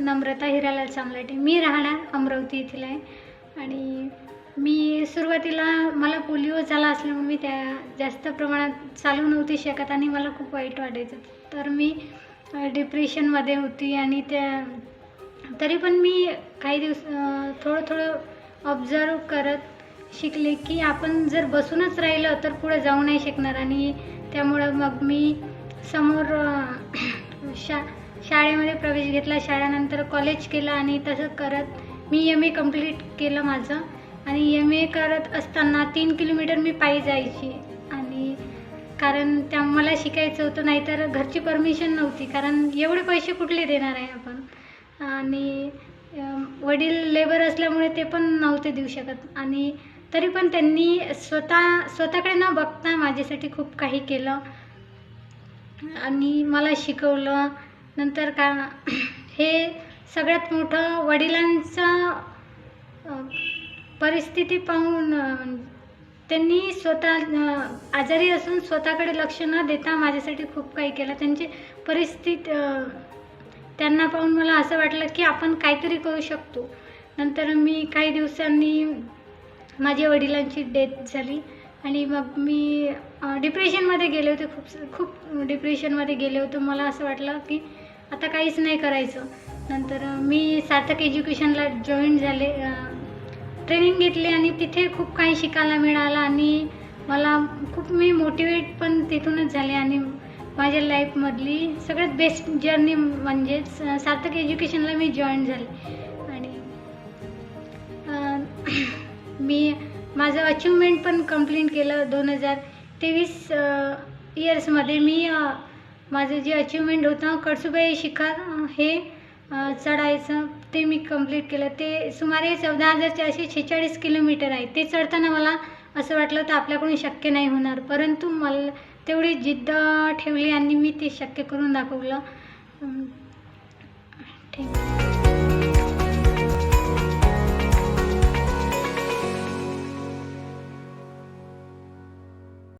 नम्रता हिरालाल चामलाटे। मी राहणार अमरावती येथील आहे आणि मी सुरुवातीला मला पोलिओ झाला असल्यामुळे मी त्या जास्त प्रमाणात चालू नव्हती शकत आणि मला खूप वाईट वाटायचं। तर मी डिप्रेशनमध्ये होती आणि तरी पण मी काही दिवस थोडं ऑब्झर्व करत शिकले की आपण जर बसूनच राहिलं तर पुढे जाऊ नाही शकणार। आणि त्यामुळे मग मी समोर शाळेमध्ये प्रवेश घेतला, शाळेनंतर कॉलेज केलं आणि तसं करत मी MA कंप्लीट केलं माझं। आणि MA करत असताना 3 किलोमीटर मी पायी जायची आणि कारण त्या मला शिकायचं होतं, नाहीतर घरची परमिशन नव्हती, कारण एवढे पैसे कुठले देणार आहे आपण। आणि वडील लेबर असल्यामुळे ते पण नव्हते देऊ शकत आणि तरी पण त्यांनी स्वतःकडे न बघता माझ्यासाठी खूप काही केलं आणि मला शिकवलं। नंतर हे सगळ्यात मोठं वडिलांचं परिस्थिती पाहून त्यांनी आजारी असून स्वतःकडे लक्ष न देता माझ्यासाठी खूप काही केलं। त्यांची परिस्थिती त्यांना पाहून मला असं वाटलं की आपण काहीतरी करू शकतो। नंतर मी काही दिवसांनी माझ्या वडिलांची डेथ झाली आणि मग मी डिप्रेशनमध्ये गेले होते, खूप डिप्रेशनमध्ये गेले होते। मला असं वाटलं की आता काहीच नाही करायचं। नंतर मी सार्थक एज्युकेशनला जॉईन झाले, ट्रेनिंग घेतली आणि तिथे खूप काही शिकायला मिळालं आणि मला मी मोटिवेट पण तिथूनच झाले आणि माझ्या लाईफमधली सगळ्यात बेस्ट जर्नी म्हणजे सार्थक एज्युकेशनला मी जॉईन झाले। आणि मी माझं अचिव्हमेंट पण कंप्लीट केलं 2023 इयर्समध्ये। मी माझं जे अचिव्हमेंट होतं कळसुबाई शिखर हे चढायचं ते मी कंप्लीट केलं। ते सुमारे 14,446 किलोमीटर आहे। ते चढताना मला असं वाटलं तर आपल्याकडून शक्य नाही होणार, परंतु मला तेवढी जिद्द ठेवली आणि मी ते शक्य करून दाखवलं। ठीक आहे।